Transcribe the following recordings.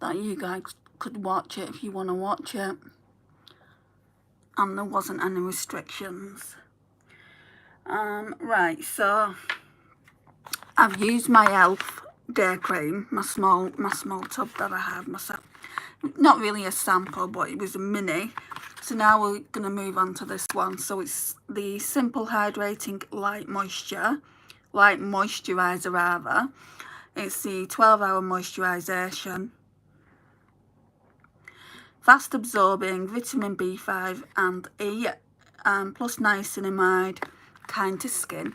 that you guys could watch it if you want to watch it, and there wasn't any restrictions. Right, so I've used my Elf day cream, my small tub that I have myself. Not really a sample, but it was a mini. So now we're going to move on to this one. So it's the Simple Hydrating Light Moisturiser rather. It's the 12-hour moisturisation. Fast absorbing vitamin B5 and E, plus niacinamide, kind to skin.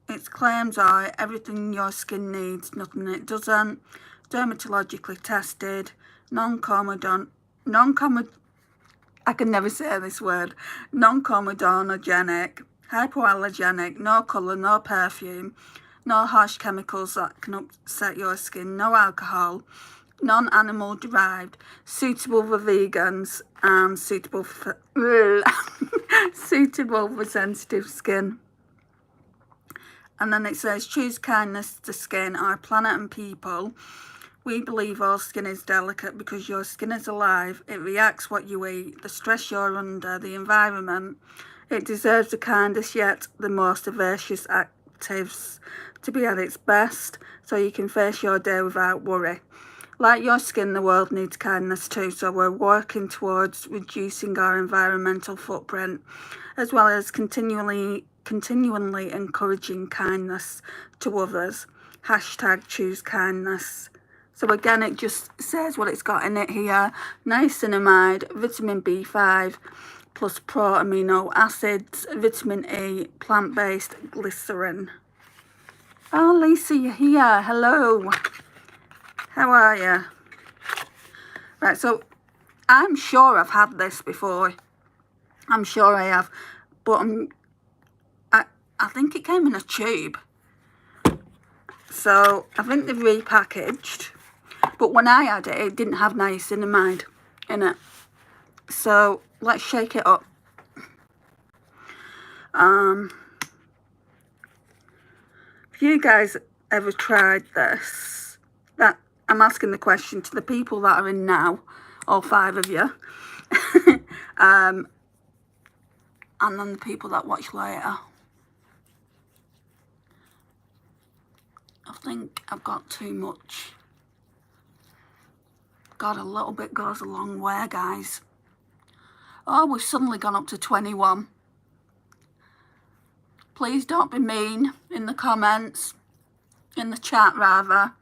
Its claims are everything your skin needs, nothing it doesn't. Dermatologically tested, I can never say this word, non-comedogenic, hypoallergenic, no colour, no perfume, no harsh chemicals that can upset your skin, no alcohol, non-animal derived, suitable for vegans, and suitable for suitable for sensitive skin. And then it says, choose kindness to skin, our planet and people. We believe all skin is delicate because your skin is alive. It reacts what you eat, the stress you're under, the environment. It deserves the kindest yet the most vivacious actives to be at its best, so you can face your day without worry. Like your skin, the world needs kindness too, so we're working towards reducing our environmental footprint, as well as continually encouraging kindness to others. Hashtag choose kindness. So again, it just says what it's got in it here. Niacinamide, vitamin B5, plus pro amino acids, vitamin E, plant-based glycerin. Oh, Lisa, you're here. Hello. How are you? Right, so I'm sure I've had this before. I'm sure I have. But I think it came in a tube. So I think they've repackaged. But when I had it, it didn't have niacinamide in it. So let's shake it up. Have you guys ever tried this? That I'm asking the question to the people that are in now, all 5 of you. And then the people that watch later. I think I've got too much. God, a little bit goes a long way, guys. Oh, we've suddenly gone up to 21. Please don't be mean in the comments, in the chat rather.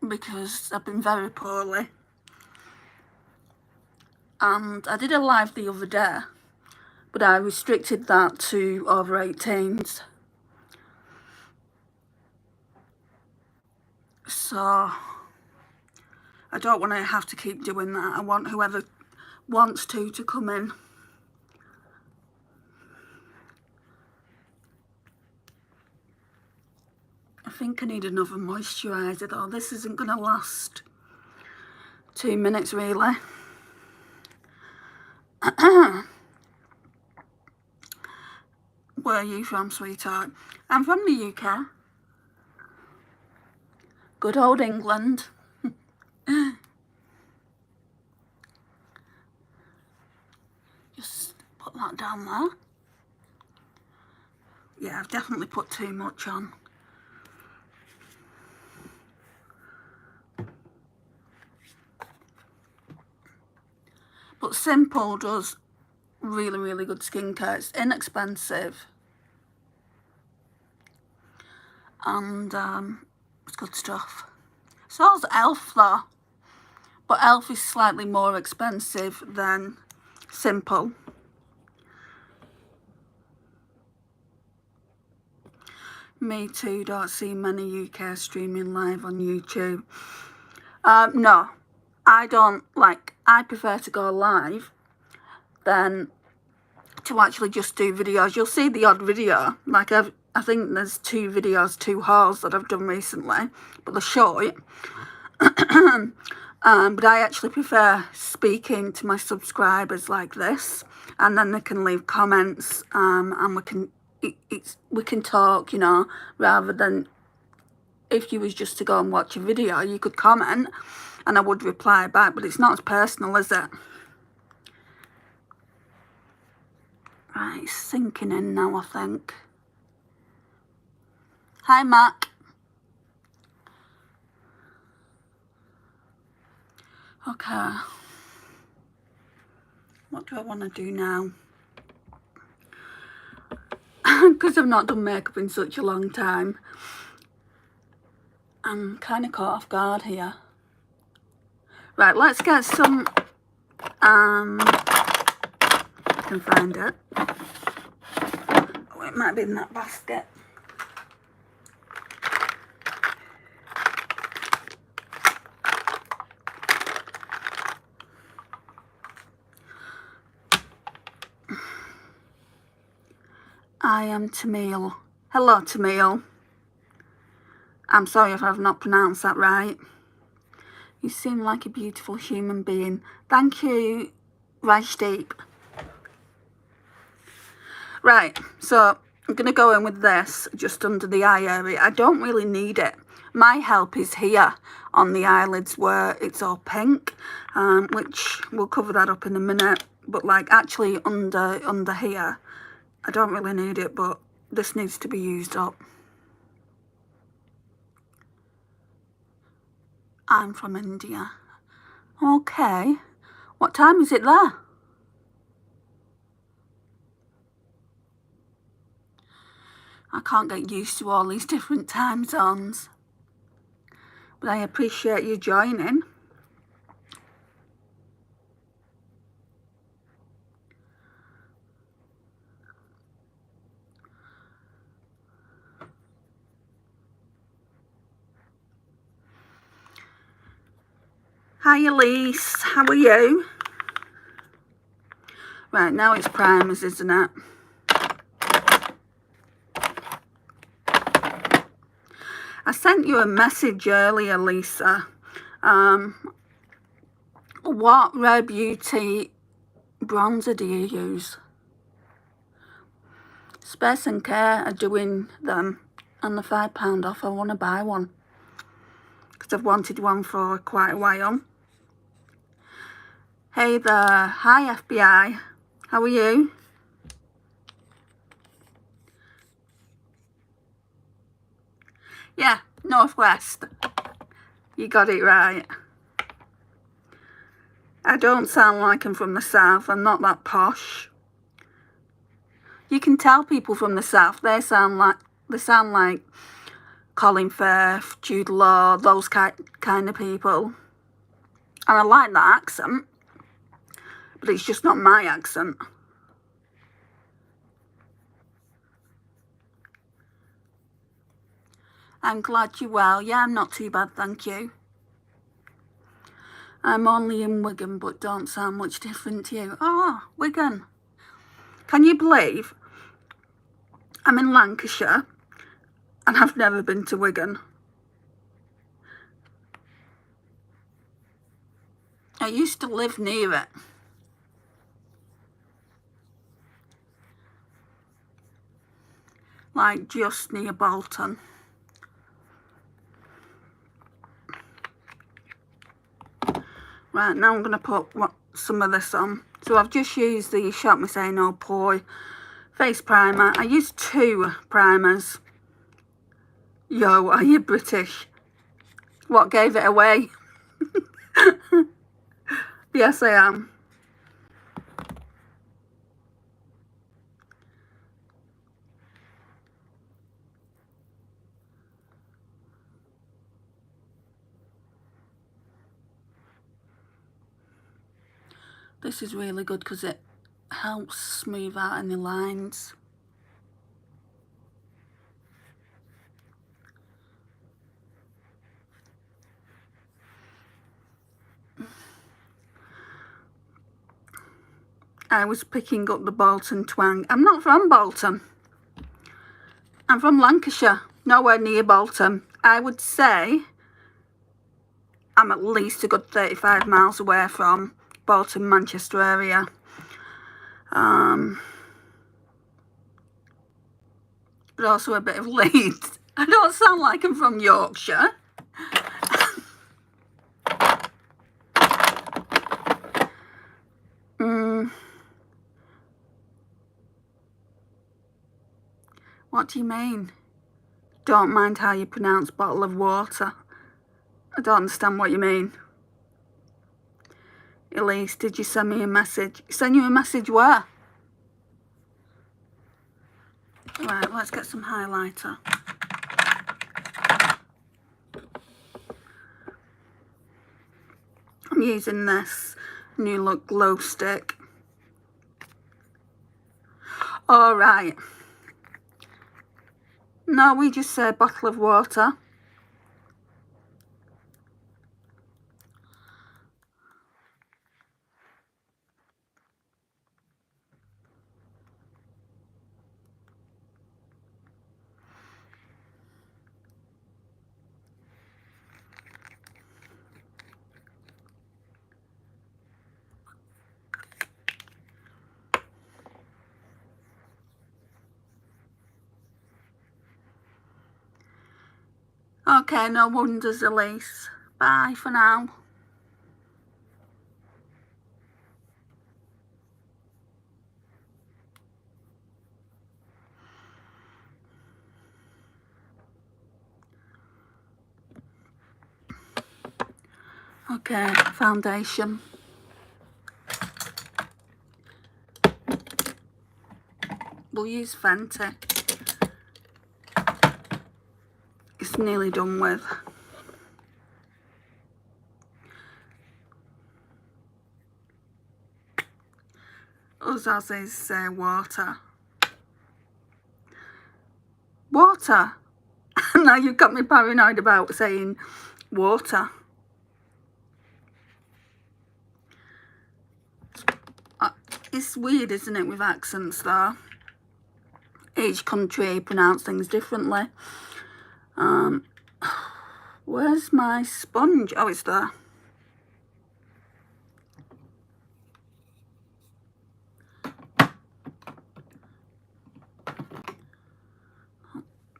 Because I've been very poorly. And I did a live the other day, but I restricted that to over 18s. So I don't want to have to keep doing that. I want whoever wants to come in. I think I need another moisturiser though. This isn't going to last 2 minutes really. Where are you from, sweetheart? I'm from the UK. Good old England. Just put that down there. Yeah, I've definitely put too much on. But Simple does really, really good skincare. It's inexpensive. And it's good stuff. So is Elf though. But Elf is slightly more expensive than Simple. Me too, don't see many UK streaming live on YouTube. No, I don't like, I prefer to go live than to actually just do videos. You'll see the odd video, like I think there's 2 videos, 2 hauls that I've done recently, but they're short. But I actually prefer speaking to my subscribers like this, and then they can leave comments, and we can, we can talk, you know, rather than if you was just to go and watch a video, you could comment and I would reply back, but it's not as personal, is it? Right, it's sinking in now, I think. Hi, Matt. Okay. What do I want to do now? Because I've not done makeup in such a long time. I'm kind of caught off guard here. Right, let's get some... I can find it. Oh, it might be in that basket. I am Tamil. Hello, Tamil. I'm sorry if I've not pronounced that right. You seem like a beautiful human being. Thank you, Rajdeep. Right, so I'm going to go in with this just under the eye area. I don't really need it. My help is here on the eyelids where it's all pink, which we'll cover that up in a minute. But like actually under here, I don't really need it, but this needs to be used up. I'm from India. Okay. What time is it there? I can't get used to all these different time zones. But I appreciate you joining. Hi Elise, how are you? Right, now it's primers, isn't it? I sent you a message earlier, Lisa. What Rare Beauty bronzer do you use? Space and Care are doing them and the £5 off. I want to buy one because I've wanted one for quite a while. Hey there. Hi FBI. How are you? Yeah, Northwest. You got it right. I don't sound like I'm from the South. I'm not that posh. You can tell people from the South. They sound like Colin Firth, Jude Law, those kind of people. And I like that accent, but it's just not my accent. I'm glad you're well. Yeah, I'm not too bad, thank you. I'm only in Wigan, but don't sound much different to you. Oh, Wigan. Can you believe I'm in Lancashire and I've never been to Wigan? I used to live near it. Like just near Bolton. Right, now I'm going to put some of this on. So I've just used the Shop Me Say No Poi face primer. I used 2 primers. Yo, are you British? What gave it away? Yes, I am. This is really good because it helps smooth out any lines. I was picking up the Bolton twang. I'm not from Bolton. I'm from Lancashire, nowhere near Bolton. I would say I'm at least a good 35 miles away from Bolton, Manchester area. but also a bit of Leeds. I don't sound like I'm from Yorkshire. What do you mean? Don't mind how you pronounce bottle of water. I don't understand what you mean. Elise, did you send me a message? Send you a message where? Right, let's get some highlighter. I'm using this New Look glow stick. All right. No, we just say bottle of water. Okay, no wonders, Elise. Bye for now. Okay, foundation. We'll use Fenty. It's nearly done with. Us Aussies say water. Water? Now you've got me paranoid about saying water. It's weird, isn't it, with accents though? Each country pronounce things differently. Where's my sponge? Oh, it's there.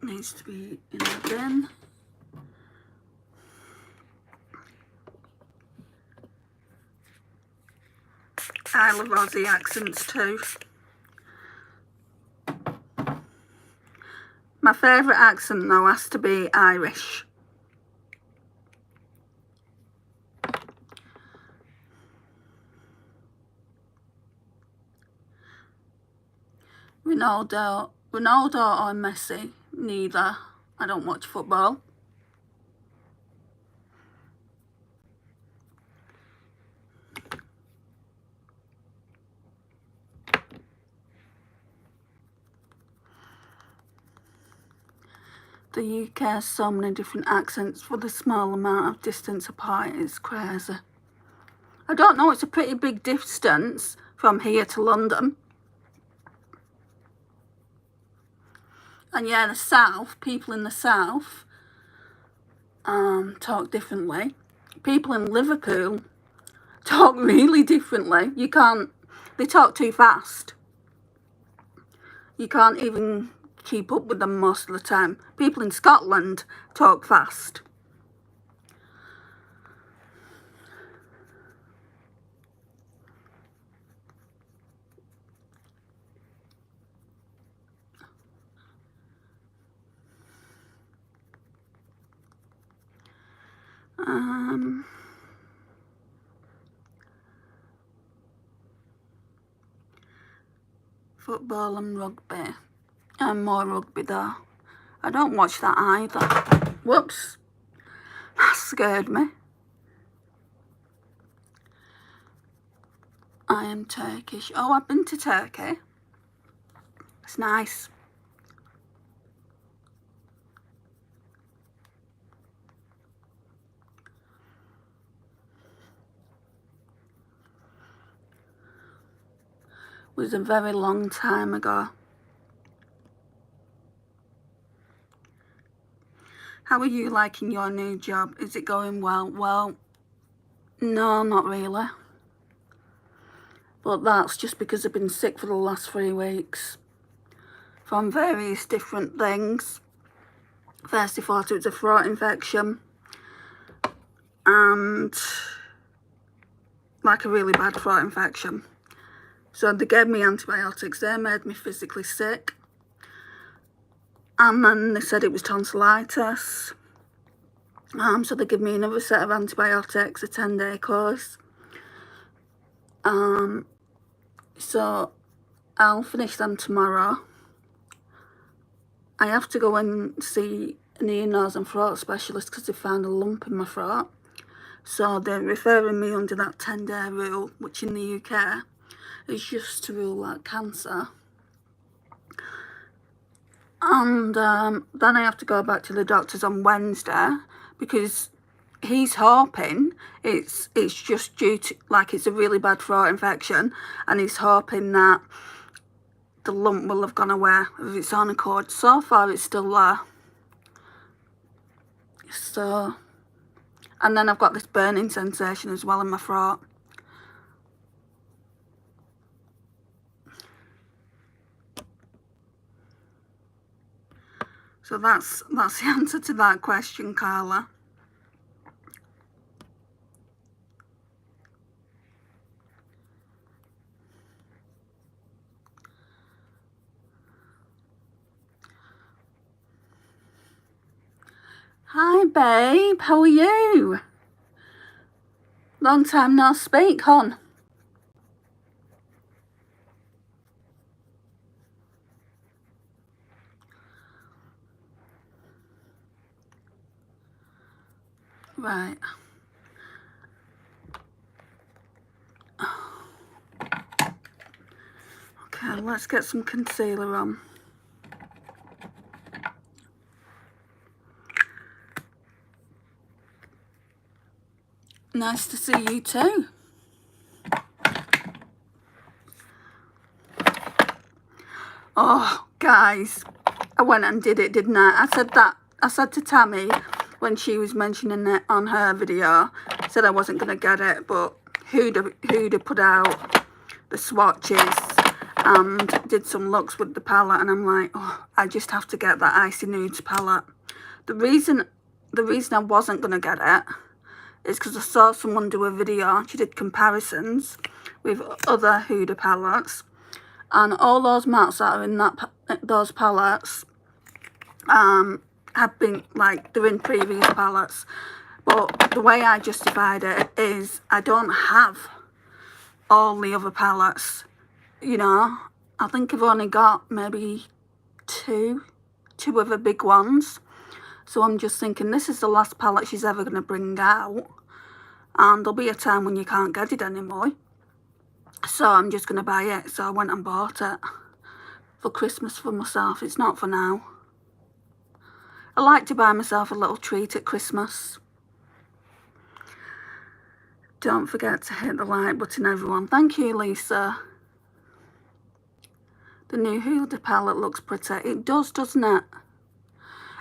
Needs to be in the bin. I love Aussie accents too. My favourite accent though has to be Irish. Ronaldo or Messi? Neither. I don't watch football. The UK has so many different accents for the small amount of distance apart. It's crazy. I don't know, it's a pretty big distance from here to London. And yeah, the south, people in the south talk differently. People in Liverpool talk really differently. You can't, they talk too fast. You can't even keep up with them most of the time. People in Scotland talk fast. Football and rugby. And more rugby though. I don't watch that either. Whoops. That scared me. I am Turkish. Oh, I've been to Turkey. It's nice. It was a very long time ago. How are you liking your new job? Is it going well? Well, no, not really. But that's just because I've been sick for the last 3 weeks. from various different things. First, I thought it was a throat infection, and like a really bad throat infection. So they gave me antibiotics. They made me physically sick. And then they said it was tonsillitis. So they give me another set of antibiotics, a 10-day course. So I'll finish them tomorrow. I have to go and see an ear, nose and throat specialist because they found a lump in my throat. So they're referring me under that 10-day rule, which in the UK is just to rule out cancer. And then I have to go back to the doctors on Wednesday because he's hoping it's just due to, like, it's a really bad throat infection, and he's hoping that the lump will have gone away of its own accord. So far it's still there. So, and then I've got this burning sensation as well in my throat. So that's the answer to that question, Carla. Hi babe, how are you? Long time no speak, hon. Right. Okay, let's get some concealer on. Nice to see you too. Oh, guys, I went and did it, didn't I? I said to Tammy when she was mentioning it on her video, said I wasn't going to get it, but Huda put out the swatches and did some looks with the palette, and I'm like, oh, I just have to get that Icy Nudes palette. The reason I wasn't going to get it is because I saw someone do a video. She did comparisons with other Huda palettes, and all those mattes that are in those palettes have been, like, they're in previous palettes. But the way I justified it is I don't have all the other palettes, you know. I think I've only got maybe two of the big ones. So I'm just thinking this is the last palette she's ever going to bring out, and there'll be a time when you can't get it anymore. So I'm just going to buy it. So I went and bought it for Christmas for myself. It's not for now. I like to buy myself a little treat at Christmas. Don't forget to hit the like button, everyone. Thank you, Lisa. The new Huda palette looks pretty. It does, doesn't it?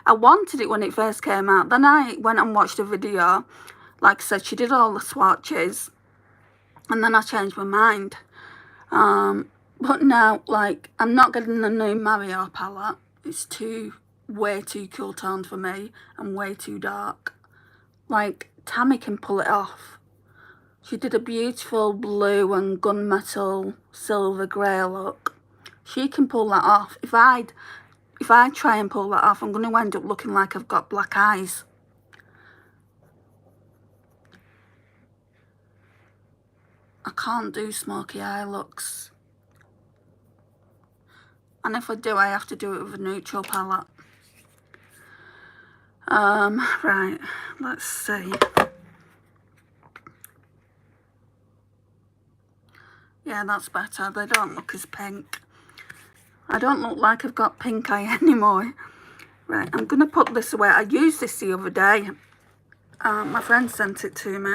I wanted it when it first came out. Then I went and watched a video. Like I said, she did all the swatches. And then I changed my mind. But now, like, I'm not getting the new Mario palette. It's way too cool toned for me and way too dark. Like, Tammy can pull it off. She did a beautiful blue and gunmetal silver grey look. She can pull that off. If I try and pull that off, I'm going to end up looking like I've got black eyes. I can't do smoky eye looks. And if I do, I have to do it with a neutral palette. Right, let's see. Yeah, that's better. They don't look as pink. I don't look like I've got pink eye anymore. Right, I'm going to put this away. I used this the other day. My friend sent it to me.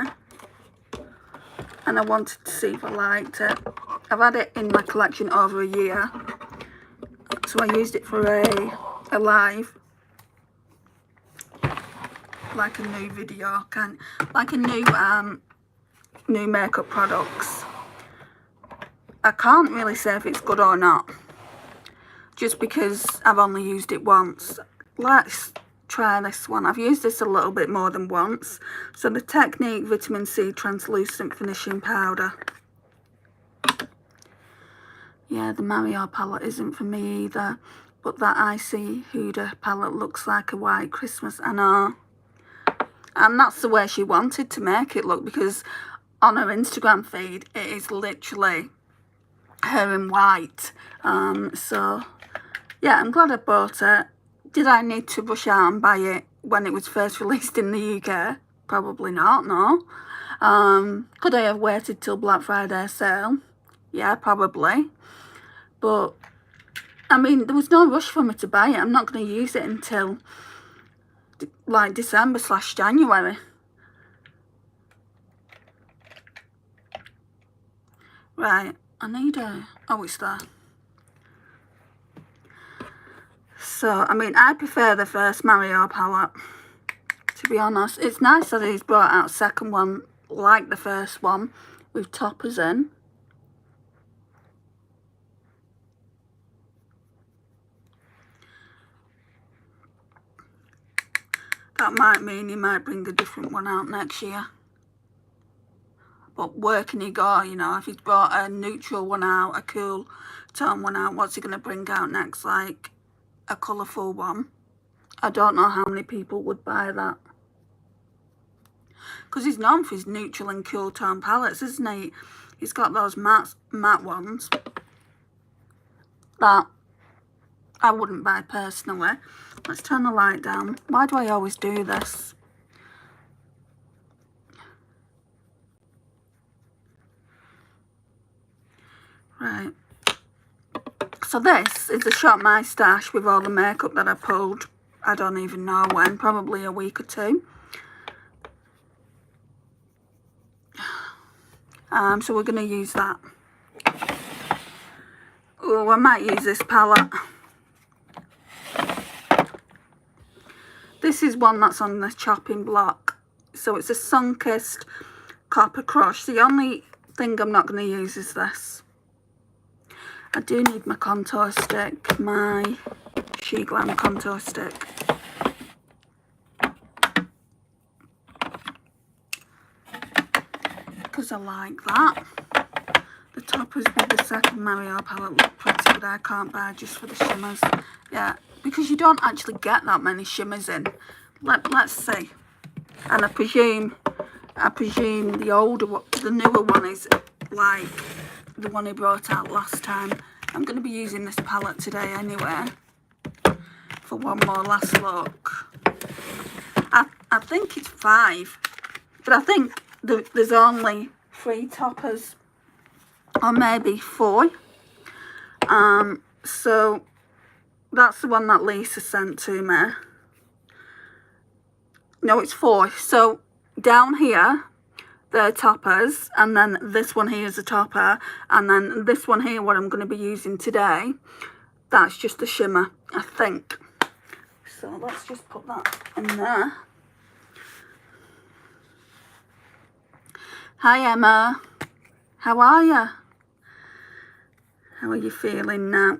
And I wanted to see if I liked it. I've had it in my collection over a year. So I used it for a live. Like a new video. Like a new makeup products. I can't really say if it's good or not. just because I've only used it once. Let's try this one. I've used this a little bit more than once. So the Technique Vitamin C Translucent Finishing Powder. Yeah, the Mario palette isn't for me either. But that Icy Huda palette looks like a white Christmas. I know. And that's the way she wanted to make it look, because on her Instagram feed, it is literally her in white. So, yeah, I'm glad I bought it. Did I need to rush out and buy it when it was first released in the UK? Probably not, no. Could I have waited till Black Friday sale? Yeah, probably. But, I mean, there was no rush for me to buy it. I'm not going to use it until, like, December/January. Right, I need a... Oh, it's there. So, I mean, I prefer the first Mario palette, to be honest. It's nice that he's brought out a second one like the first one, with toppers in. That might mean he might bring a different one out next year. But where can he go, you know, if he's brought a neutral one out, a cool tone one out, what's he going to bring out next? Like a colourful one? I don't know how many people would buy that. Because he's known for his neutral and cool tone palettes, isn't he? He's got those matte ones that I wouldn't buy personally. Let's turn the light down. Why do I always do this? Right. So this is a Shop My Stash with all the makeup that I pulled. I don't even know when. Probably a week or two. So we're going to use that. Oh, I might use this palette. This is one that's on the chopping block. So it's a Sunkissed Copper Crush. The only thing I'm not going to use is this. I do need my contour stick, my She Glam contour stick. Because I like that. The toppers with the second Mario palette look pretty, but I can't buy just for the shimmers. Yeah, because you don't actually get that many shimmers in. Let's see. And I presume the older one, the newer one is like the one he brought out last time. I'm going to be using this palette today anyway for one more last look. I think it's 5, but I think there's only 3 toppers, or maybe 4. So that's the one that Lisa sent to me. No, it's 4. So down here, they're toppers, and then this one here is a topper, and then this one here, what I'm going to be using today, that's just a shimmer, I think. So let's just put that in there. Hi Emma, how are you? How are you feeling now?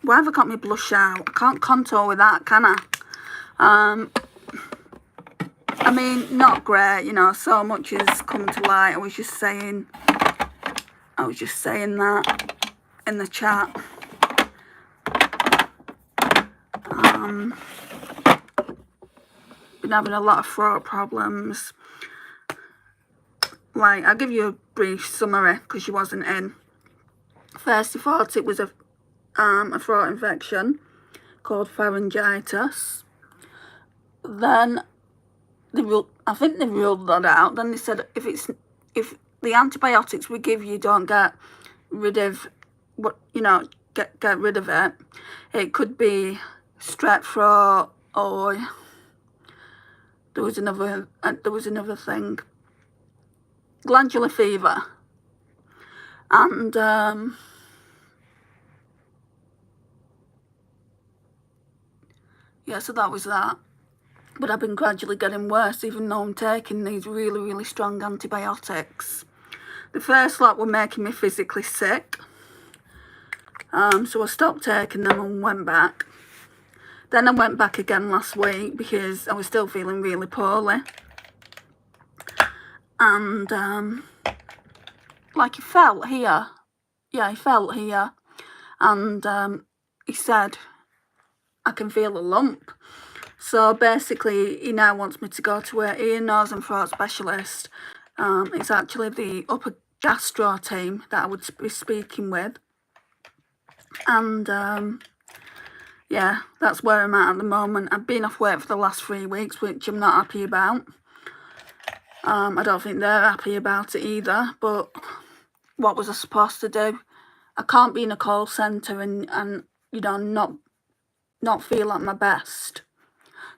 Why have I got my blush out? I can't contour with that, can I? I mean, not great, you know, so much has come to light. I was just saying that in the chat. Been having a lot of throat problems. Like, I'll give you a brief summary because she wasn't in. First, I thought it was a throat infection called pharyngitis. Then I think they ruled that out. Then they said if the antibiotics we give you don't get rid of what, you know, get rid of it, it could be strep throat, or there was another thing, glandular fever, and yeah, so that was that. But I've been gradually getting worse, even though I'm taking these really, really strong antibiotics. The first lot were making me physically sick. So I stopped taking them and went back. Then I went back again last week because I was still feeling really poorly. And like he felt here. Yeah, he felt here. And he said, I can feel a lump. So basically, he now wants me to go to an ear, nose and throat specialist. It's actually the upper gastro team that I would be speaking with. And yeah, that's where I'm at the moment. I've been off work for the last 3 weeks, which I'm not happy about. I don't think they're happy about it either, but what was I supposed to do? I can't be in a call centre and you know, not feel at my best.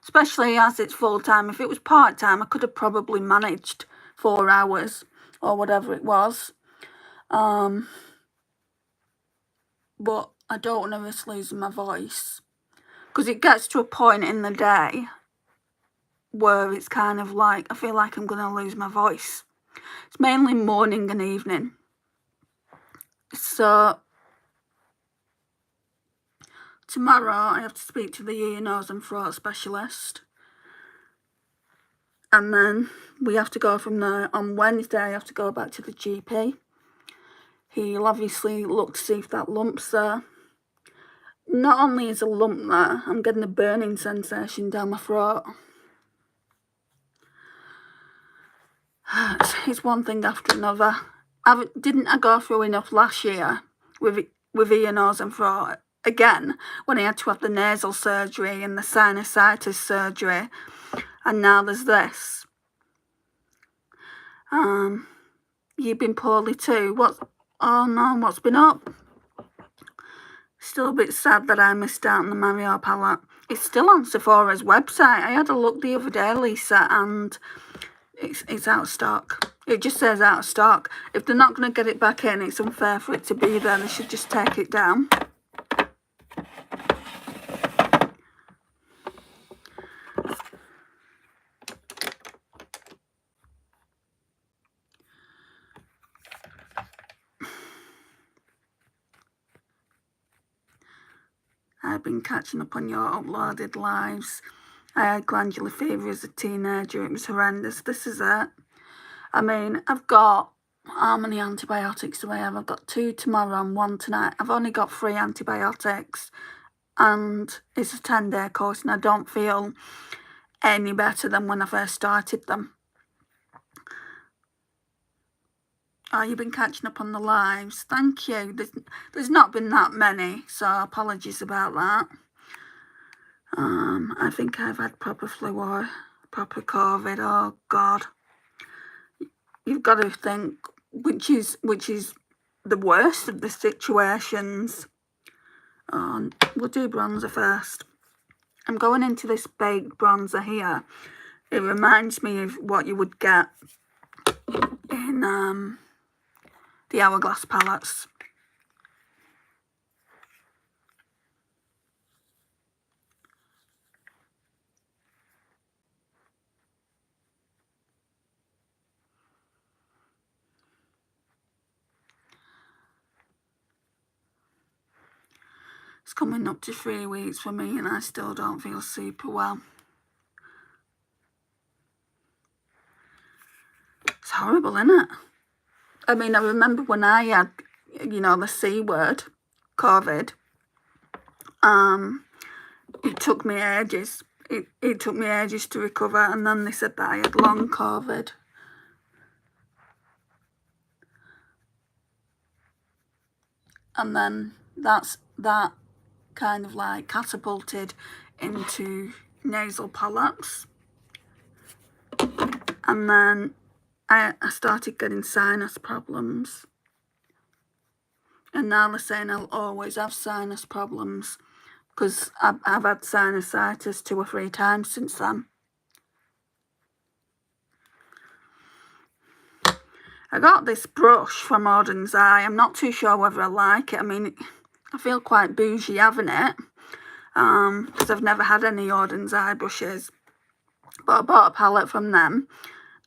Especially as it's full-time. If it was part-time, I could have probably managed 4 hours or whatever it was. But I don't want to risk losing my voice. Because it gets to a point in the day where it's kind of like, I feel like I'm going to lose my voice. It's mainly morning and evening. So tomorrow I have to speak to the ear, nose and throat specialist. And then we have to go from there. On Wednesday I have to go back to the GP. He'll obviously look to see if that lump's there. Not only is a lump there, I'm getting a burning sensation down my throat. It's one thing after another. Didn't I go through enough last year with ear, nose and throat? Again, when I had to have the nasal surgery and the sinusitis surgery, and now there's this. You've been poorly too. Oh no, what's been up? Still a bit sad that I missed out on the Mario palette. It's still on Sephora's website. I had a look the other day, Lisa, and it's out of stock. It just says out of stock. If they're not going to get it back in, it's unfair for it to be there. They should just take it down. I've been catching up on your uploaded lives. I had glandular fever as a teenager. It was horrendous. This is it. I mean, I've got, how many antibiotics do I have? I've got 2 tomorrow and 1 tonight. I've only got 3 antibiotics. And it's a 10-day course and I don't feel any better than when I first started them. Oh, you've been catching up on the lives. Thank you. There's not been that many, so apologies about that. I think I've had proper flu or proper COVID. Oh God, you've got to think which is the worst of the situations. We'll do bronzer first. I'm going into this baked bronzer here. It reminds me of what you would get in the Hourglass palettes. It's coming up to 3 weeks for me and I still don't feel super well. It's horrible, isn't it? I mean, I remember when I had, you know, the C word, COVID, it took me ages. It took me ages to recover, and then they said that I had long COVID. And then that kind of like catapulted into nasal polyps. And then I started getting sinus problems. And now they're saying I'll always have sinus problems because I've had sinusitis 2 or 3 times since then. I got this brush from Auden's Eye. I'm not too sure whether I like it. I mean, I feel quite bougie having it because I've never had any Auden's Eye brushes. But I bought a palette from them,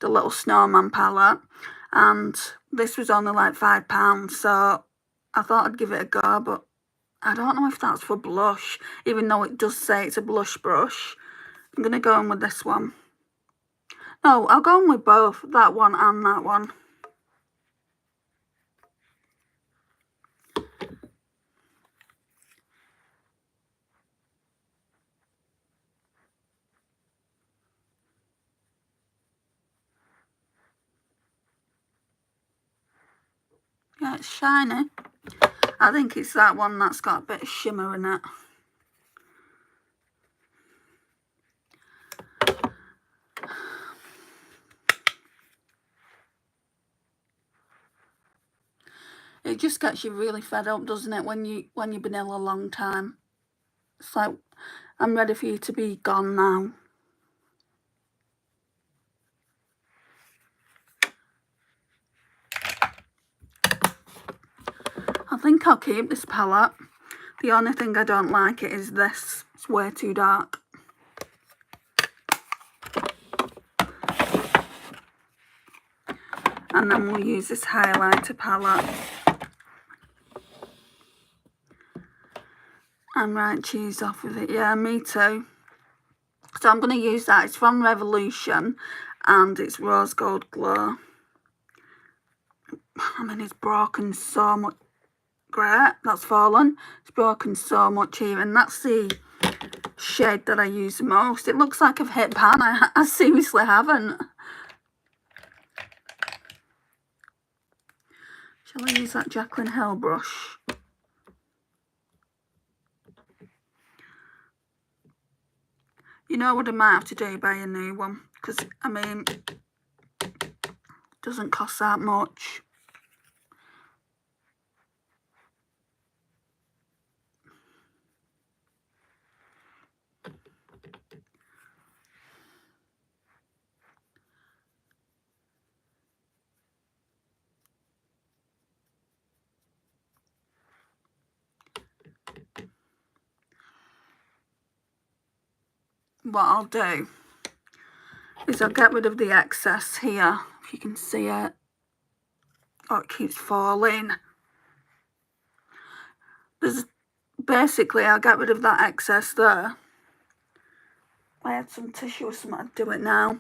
the little snowman palette, and this was only like £5, so I thought I'd give it a go, but I don't know if that's for blush, even though it does say it's a blush brush. I'm going to go in with this one. No, I'll go in with both, that one and that one. Yeah, it's shiny. I think it's that one that's got a bit of shimmer in it. It just gets you really fed up, doesn't it, when you've been ill a long time. It's like, I'm ready for you to be gone now. I think I'll keep this palette. The only thing I don't like it is this. It's way too dark. And then we'll use this highlighter palette. I'm right cheesed off with it. Yeah, me too. So I'm going to use that. It's from Revolution and it's Rose Gold Glow. I mean, it's broken so much. Great, that's fallen. It's broken so much here, and that's the shade that I use the most. It looks like I've hit pan. I seriously haven't. Shall I use that Jaclyn Hill brush? You know what I might have to do? Buy a new one, because I mean, it doesn't cost that much. What I'll do is I'll get rid of the excess here, if you can see it. Oh, it keeps falling. Basically, I'll get rid of that excess there. I had some tissue or something, I'd do it now.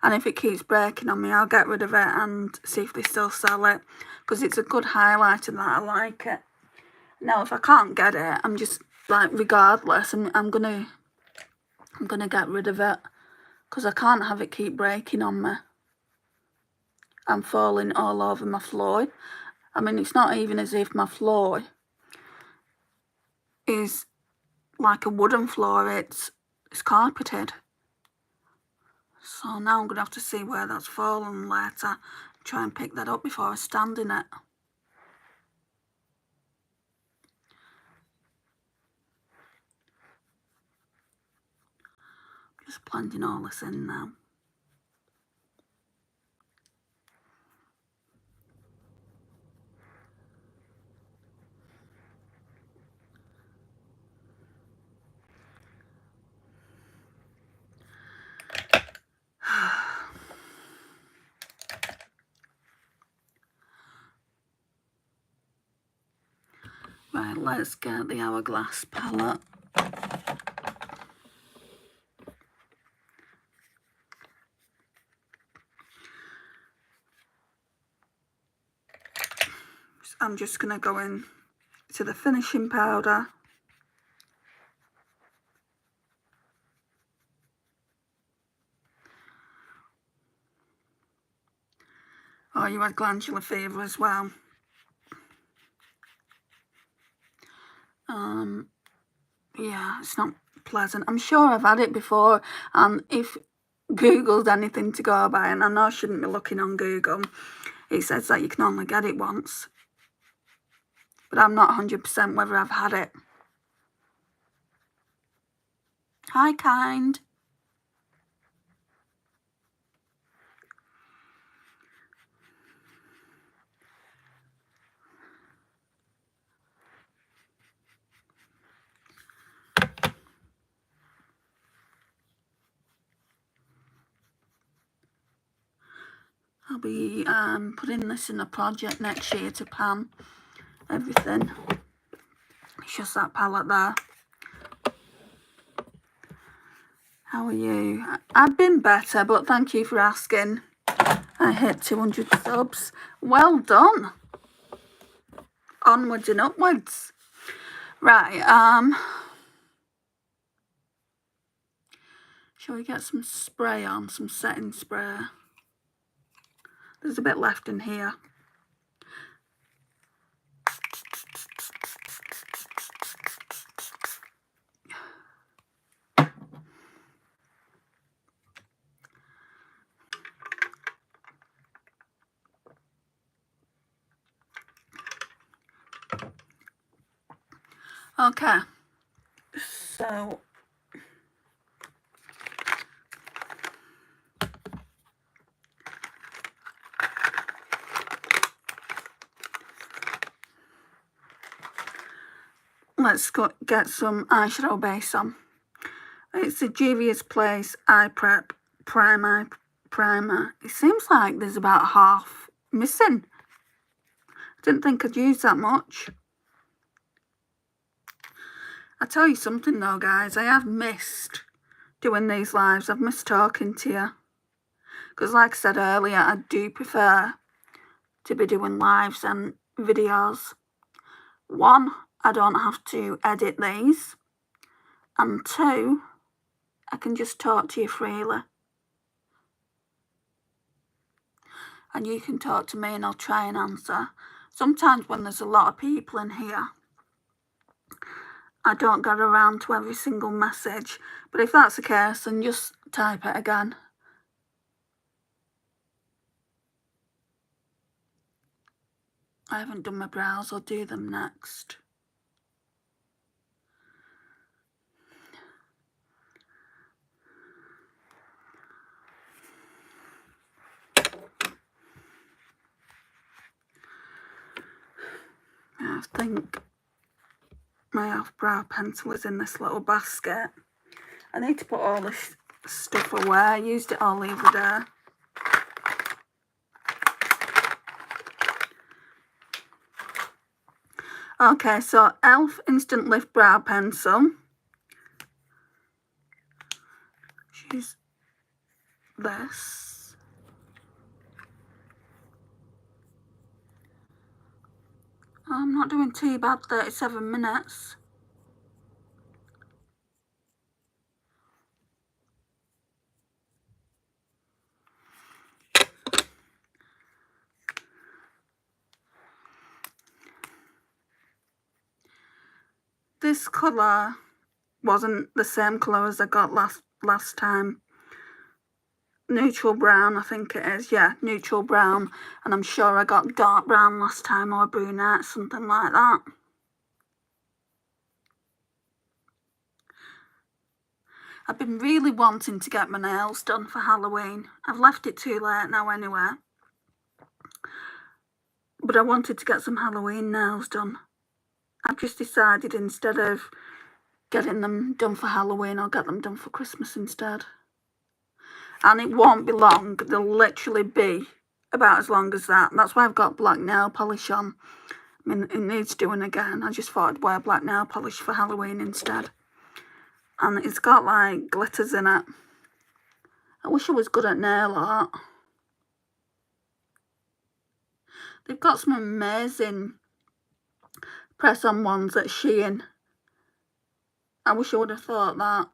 And if it keeps breaking on me, I'll get rid of it and see if they still sell it. Because it's a good highlighter that I like it. Now, if I can't get it, I'm just, like, regardless, I'm gonna get rid of it. Because I can't have it keep breaking on me. I'm falling all over my floor. I mean, it's not even as if my floor is like a wooden floor. It's carpeted. So now I'm going to have to see where that's fallen later. Try and pick that up before I stand in it. Just blending all this in now. Right, let's get the Hourglass palette. I'm just going to go in to the finishing powder. Oh, you had glandular fever as well. Yeah, it's not pleasant. I'm sure I've had it before, and if Google's anything to go by, and I know I shouldn't be looking on Google, it says that you can only get it once. But I'm not 100% whether I've had it. Hi, kind. I'll be putting this in a project next year to pan everything. delicious, that palette there. How are you? I've been better, but thank you for asking. I hit 200 subs. Well done. Onwards and upwards. Right, shall we get some spray on, some setting spray? There's a bit left in here. Okay, so let's get some eyeshadow base on. It's the Juvia's Place Eye Prep Primer. It seems like there's about half missing. I didn't think I'd use that much. I tell you something though, guys, I have missed doing these lives. I've missed talking to you. Because like I said earlier, I do prefer to be doing lives and videos. One, I don't have to edit these. And two, I can just talk to you freely. And you can talk to me and I'll try and answer. Sometimes when there's a lot of people in here, I don't get around to every single message. But if that's the case, then just type it again. I haven't done my brows. I'll do them next. I think my brow pencil is in this little basket. I need to put all this stuff away. I used it all the other day. Okay, so e.l.f. Instant Lift Brow Pencil. Choose this. I'm not doing too bad, 37 minutes. This colour wasn't the same colour as I got last time. Neutral brown, I think it is. Yeah, neutral brown. And I'm sure I got dark brown last time, or brunette, something like that. I've been really wanting to get my nails done for Halloween. I've left it too late now anyway. But I wanted to get some Halloween nails done. I've just decided instead of getting them done for Halloween, I'll get them done for Christmas instead. And it won't be long. They'll literally be about as long as that. And that's why I've got black nail polish on. I mean, it needs doing again. I just thought I'd wear black nail polish for Halloween instead. And it's got like glitters in it. I wish I was good at nail art. They've got some amazing press-on ones at Shein. I wish I would have thought about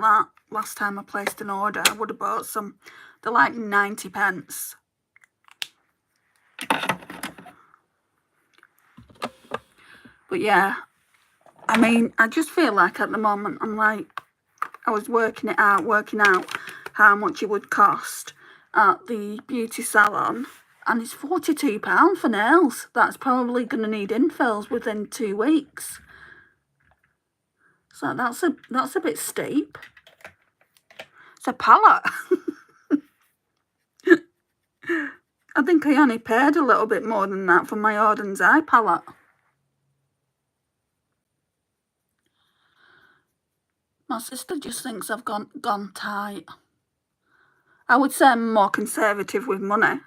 that last time I placed an order. I would have bought some. They're like 90 pence. But yeah, I mean, I just feel like at the moment I'm like, I was working out how much it would cost at the beauty salon. And it's £42 for nails. That's probably going to need infills within 2 weeks. So that's a bit steep. It's a palette. I think I only paid a little bit more than that for my Arden's Eye palette. My sister just thinks I've gone tight. I would say I'm more conservative with money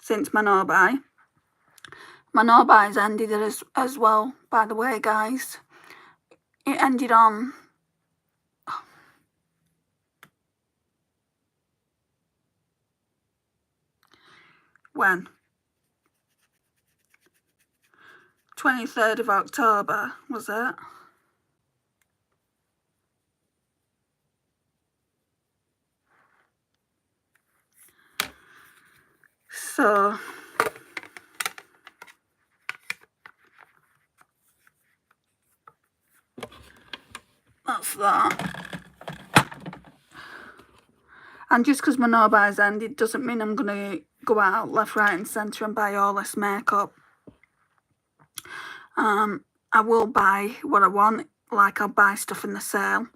since my no-buy. My no buys ended as well, by the way, guys. It ended on... when? 23rd of October, was it? So... that's that. And just because my no buys ended doesn't mean I'm going to go out left, right and centre and buy all this makeup. I will buy what I want, like I'll buy stuff in the sale.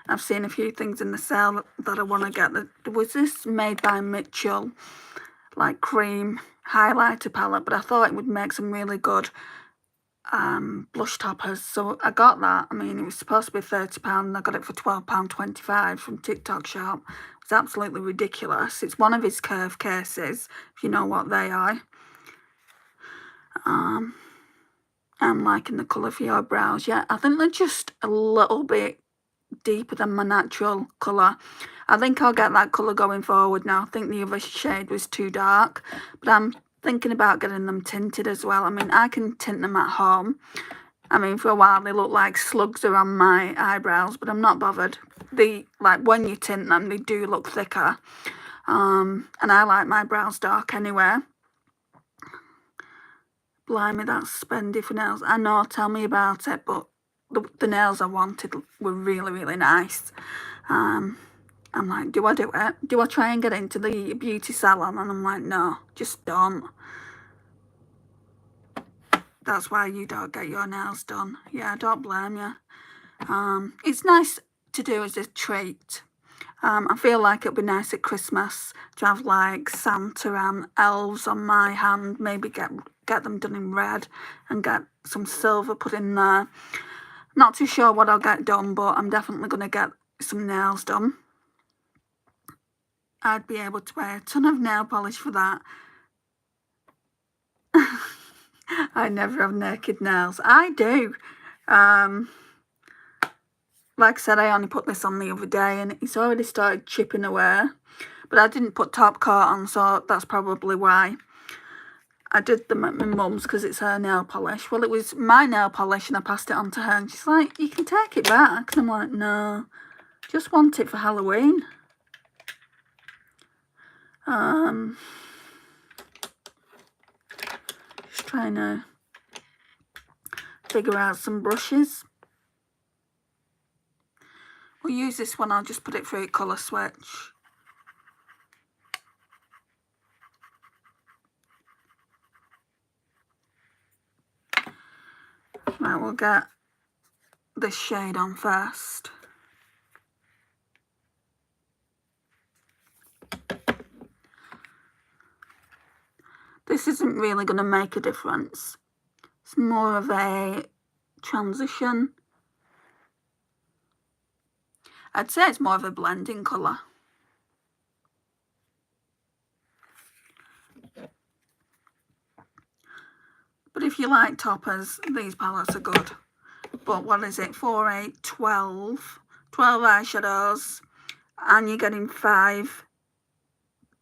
I've seen a few things in the sale that I want to get. There was this Made by Mitchell, like cream highlighter palette, but I thought it would make some really good blush toppers, so I got that. I mean, it was supposed to be £30 and I got it for £12.25 from TikTok shop. It was absolutely ridiculous. It's one of his curve cases, if you know what they are. I'm liking the colour for your brows. Yeah, I think they're just a little bit deeper than my natural colour. I think I'll get that colour going forward now. I think the other shade was too dark, but I'm thinking about getting them tinted as well. I mean, I can tint them at home. I mean, for a while they look like slugs around my eyebrows, but I'm not bothered. Like when you tint them, they do look thicker. And I like my brows dark anyway. Blimey, that's spendy for nails. I know, tell me about it, but the nails I wanted were really, really nice. I'm like, do I do it? Do I try and get into the beauty salon? And I'm like, no, just don't. That's why you don't get your nails done. Yeah, I don't blame you. It's nice to do as a treat. I feel like it'd be nice at Christmas to have like Santa and elves on my hand, maybe get them done in red and get some silver put in there. Not too sure what I'll get done, but I'm definitely going to get some nails done. I'd be able to buy a ton of nail polish for that. I never have naked nails. I do. Like I said, I only put this on the other day and it's already started chipping away. But I didn't put top coat on, so that's probably why. I did them at my mum's because it's her nail polish. Well, it was my nail polish and I passed it on to her and she's like, you can take it back. And I'm like, no, just want it for Halloween. Just trying to figure out some brushes. We'll use this one, I'll just put it through a colour switch. Right, we'll get this shade on first. This isn't really going to make a difference. It's more of a transition. I'd say it's more of a blending colour. But if you like toppers, these palettes are good. But what is it? 4, 8, 12. 12 eyeshadows. And you're getting 5.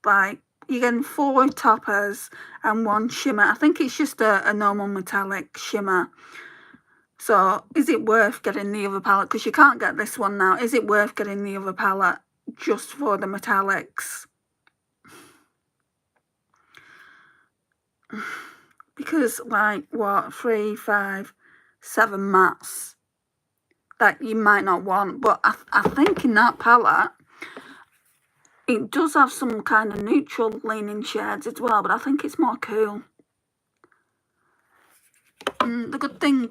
Like, you're getting 4 toppers and 1 shimmer. I think it's just a normal metallic shimmer. So, is it worth getting the other palette? Because you can't get this one now. Is it worth getting the other palette just for the metallics? Because, like, what, 3, 5, 7 mattes that you might not want. But I think in that palette, it does have some kind of neutral leaning shades as well, but I think it's more cool. And the good thing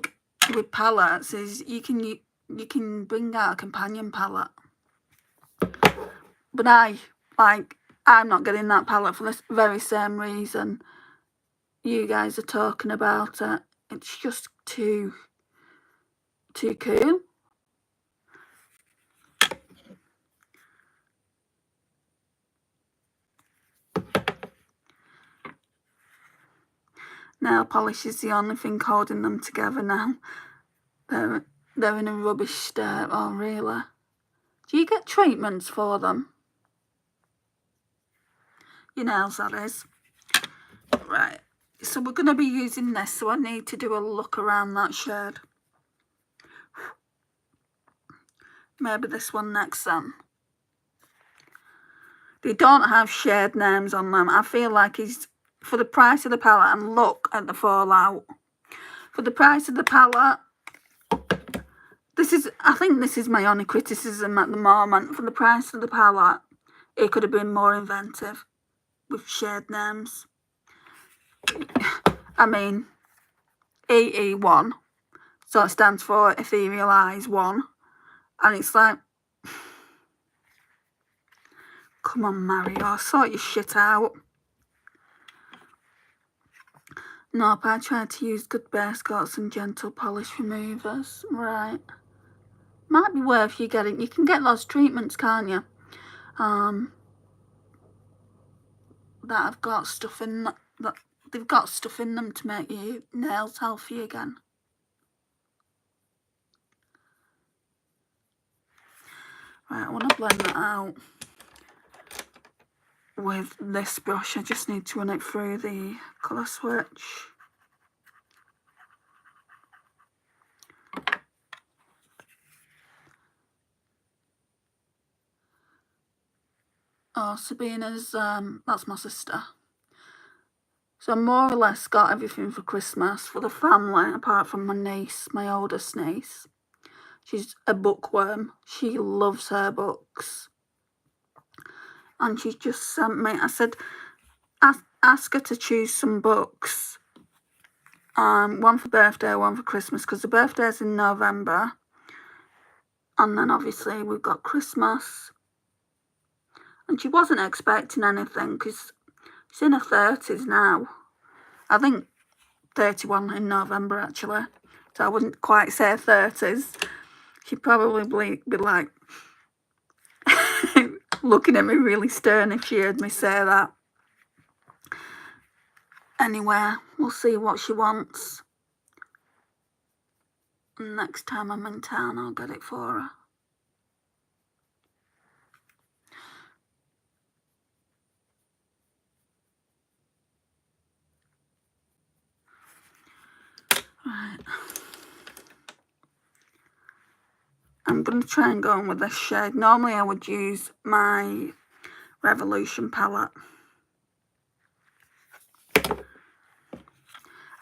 with palettes is you can bring out a companion palette. But I'm not getting that palette for this very same reason you guys are talking about it. It's just too cool. nail polish is the only thing holding them together now. They're in a rubbish state. Oh, really? Do you get treatments for them? Your nails, that is. Right. So we're going to be using this, so I need to do a look around that shade. Maybe this one next then. They don't have shade names on them. I feel like he's, for the price of the palette, and look at the fallout. For the price of the palette, I think this is my only criticism at the moment. For the price of the palette, it could have been more inventive with shade names. I mean, EE1, so it stands for Ethereal Eyes 1, and it's like, come on Mario, sort your shit out. Nope, I tried to use good base coats and gentle polish removers. Right, might be worth you getting. You can get those treatments, can't you? That have got stuff in that. They've got stuff in them to make your nails healthy again. Right, I want to blend that out with this brush. I just need to run it through the colour switch. Oh, Sabina's, that's my sister. So I more or less got everything for Christmas for the family, apart from my niece, my oldest niece. She's a bookworm. She loves her books. And she's just sent me, I said, ask her to choose some books. One for birthday, one for Christmas, because the birthday's in November. And then obviously we've got Christmas. And she wasn't expecting anything, because she's in her 30s now. I think 31 in November, actually. So I wouldn't quite say 30s. She'd probably be like looking at me really stern if she heard me say that. Anyway, we'll see what she wants. And next time I'm in town, I'll get it for her. Right. I'm going to try and go on with this shade. Normally I would use my Revolution palette.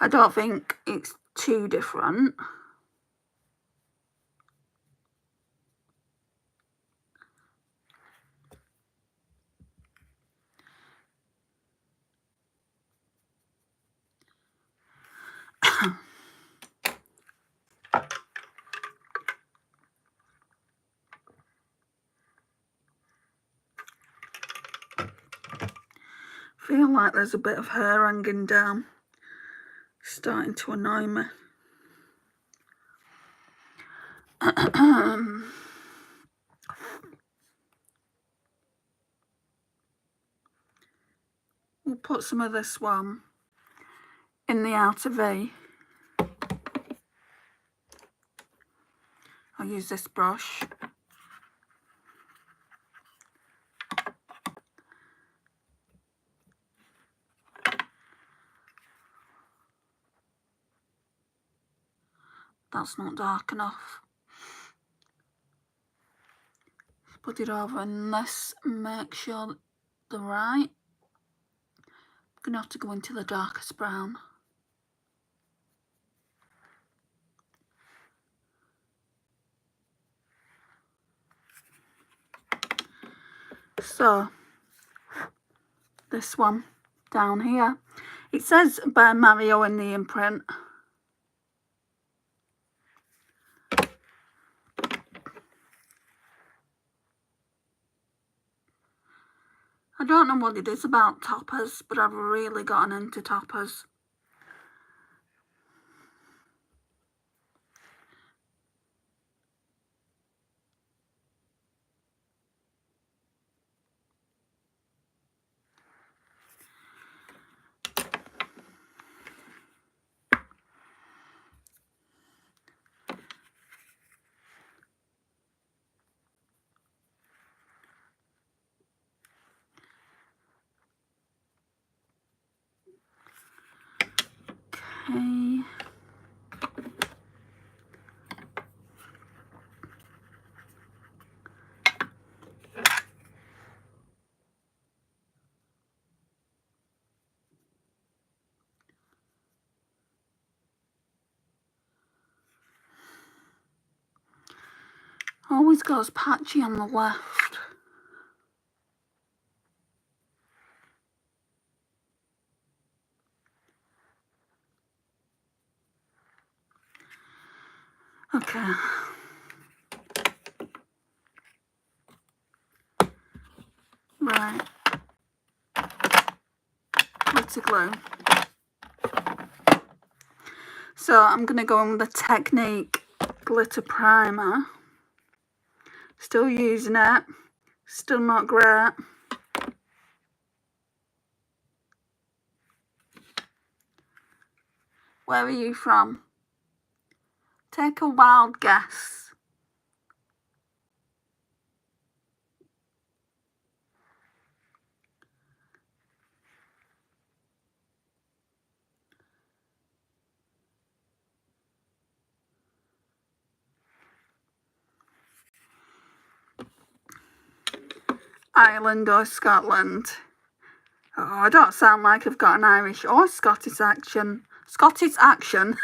I don't think it's too different. Feel like there's a bit of hair hanging down, starting to annoy me. We'll put some of this one in the outer V. I'll use this brush. That's not dark enough. Put it over and let's make sure they're right. I'm going to have to go into the darkest brown. So, this one down here. It says by Mario in the imprint. I don't know what it is about toppers, but I've really gotten into toppers. Okay. Always goes patchy on the left. Okay. Right. Glitter glue. So I'm going to go in with the Technique glitter primer. Still using it. Still not great. Where are you from? Take a wild guess. Ireland or Scotland? Oh, I don't sound like I've got an Irish or Scottish accent. Scottish accent.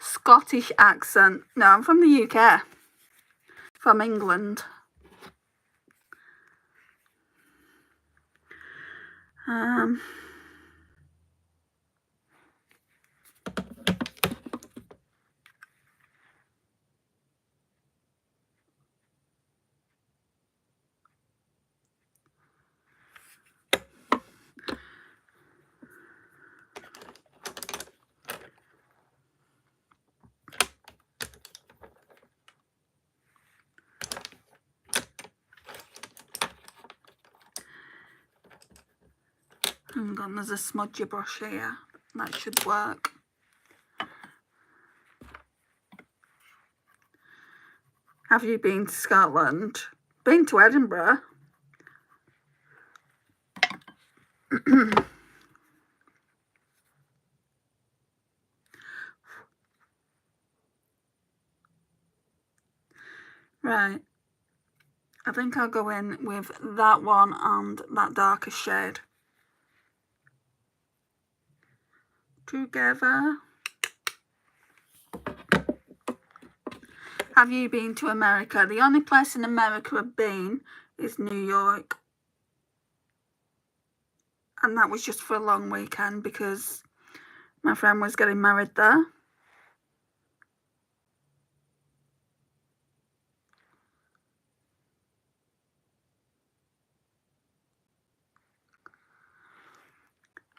Scottish accent. No, I'm from the UK. From England. Hang on, there's a smudgy brush here. That should work. Have you been to Scotland? Been to Edinburgh? Right. I think I'll go in with that one and that darker shade together. Have you been to America? The only place in America I've been is New York. And that was just for a long weekend because my friend was getting married there.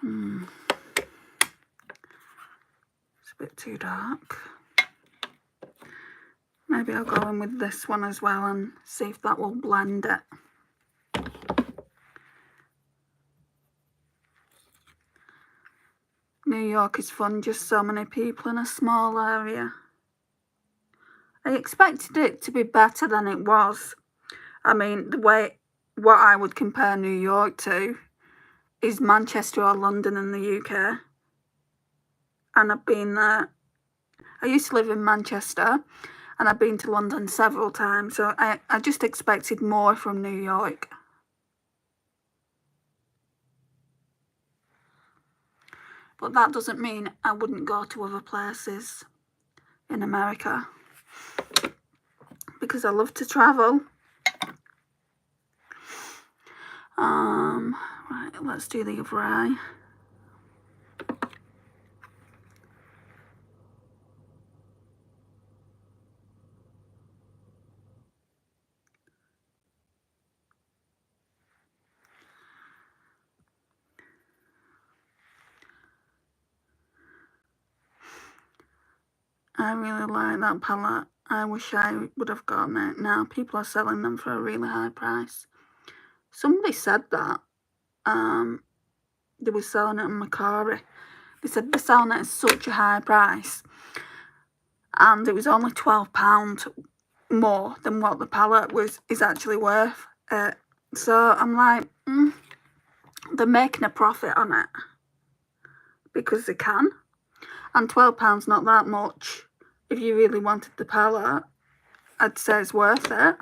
It's a bit too dark. Maybe I'll go in with this one as well and see if that will blend it. New York is fun, just so many people in a small area. I expected it to be better than it was. I mean, what I would compare New York to is Manchester or London in the UK. And I've been there. I used to live in Manchester and I've been to London several times. So I just expected more from New York. But that doesn't mean I wouldn't go to other places in America. Because I love to travel. Right, let's do the other eye. I really like that palette. I wish I would have gotten it. Now people are selling them for a really high price. Somebody said that. They were selling it on Macari. They said they're selling it at such a high price. And it was only £12 more than what the palette is actually worth. So I'm like, they're making a profit on it. Because they can. And £12 not that much. If you really wanted the palette, I'd say it's worth it.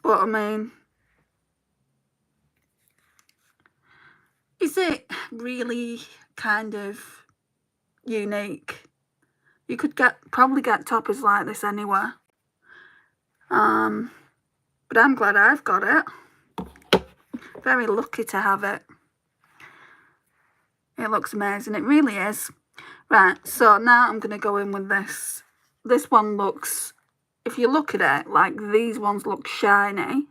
But I mean, is it really kind of unique? You could probably get toppers like this anywhere. But I'm glad I've got it. Very lucky to have it. It looks amazing. It really is. Right, so now I'm going to go in with this. This one looks, if you look at it, like these ones look shiny.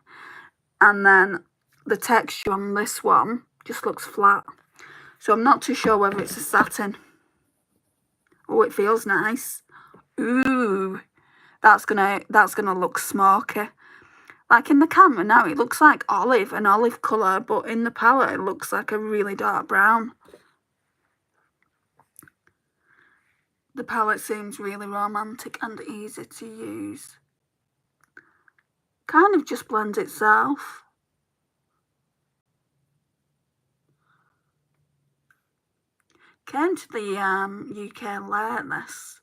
And then the texture on this one just looks flat. So I'm not too sure whether it's a satin. Oh, it feels nice. Ooh, that's gonna look smoky. Like in the camera now, it looks like an olive colour, but in the palette, it looks like a really dark brown. The palette seems really romantic and easy to use. Kind of just blends itself. Came to the UK late this.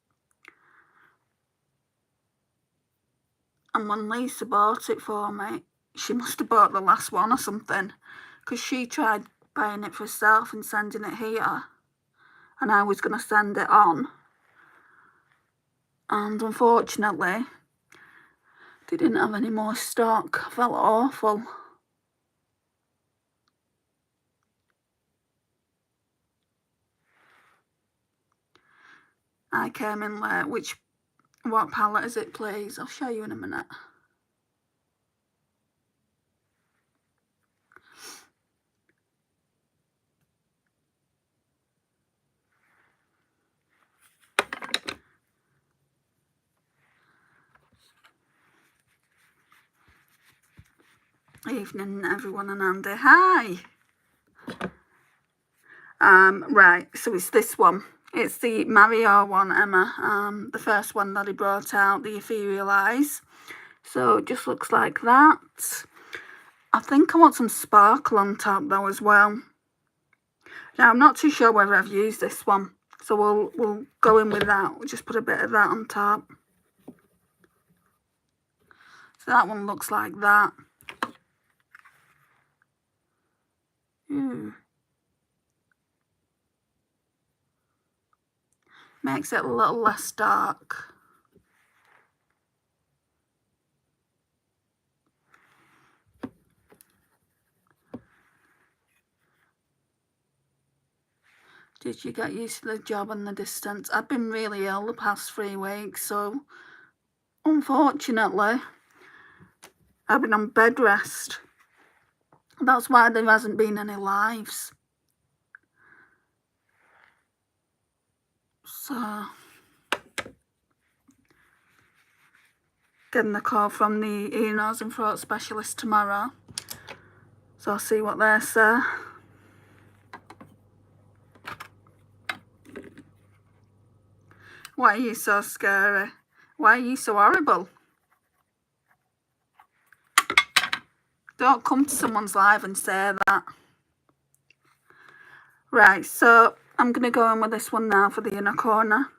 And when Lisa bought it for me, she must have bought the last one or something, because she tried buying it for herself and sending it here, and I was going to send it on, and unfortunately they didn't have any more stock. I felt awful. I came in late. What palette is it, please? I'll show you in a minute. Evening, everyone, and Andy. Hi. Right, so it's this one. It's the Mario one, Emma. The first one that he brought out, the Ethereal Eyes. So it just looks like that. I think I want some sparkle on top though as well. Now I'm not too sure whether I've used this one, so we'll go in with that. We'll just put a bit of that on top. So that one looks like that. Makes it a little less dark. Did you get used to the job and the distance? I've been really ill the past 3 weeks, so unfortunately I've been on bed rest. That's why there hasn't been any lives. So getting the call from the ear, nose and throat specialist tomorrow, so I'll see what they say. Why are you so scary? Why are you so horrible? Don't come to someone's live and say that. Right, so I'm going to go in with this one now for the inner corner.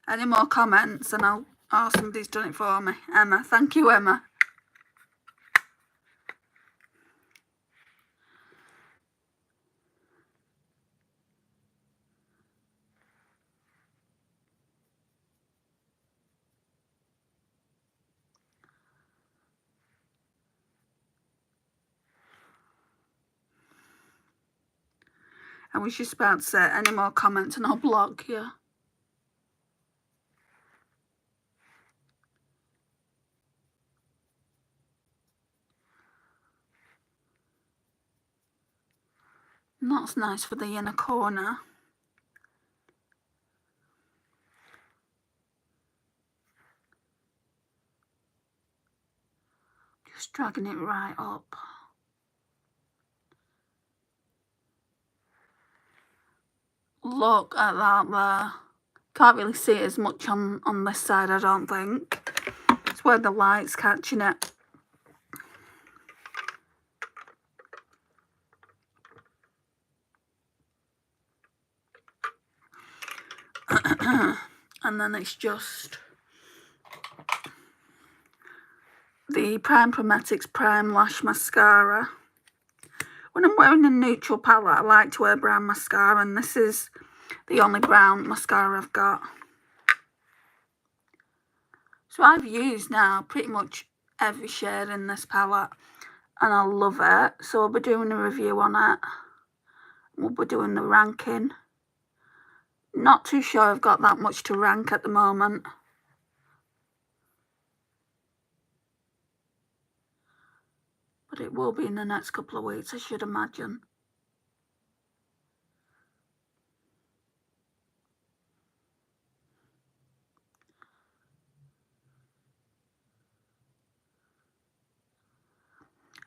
Any more comments and oh, somebody's done it for me. Emma, thank you, Emma. I was just about to say any more comments and I'll block you. And that's nice for the inner corner. Just dragging it right up. Look at that there. Can't really see it as much on this side, I don't think. It's where the light's catching it. And then it's just the Prime Cosmetics Prime Lash Mascara. When I'm wearing a neutral palette, I like to wear brown mascara, and this is the only brown mascara I've got. So I've used now pretty much every shade in this palette, and I love it. So I'll be doing a review on it. We'll be doing the ranking. Not too sure I've got that much to rank at the moment. But it will be in the next couple of weeks, I should imagine.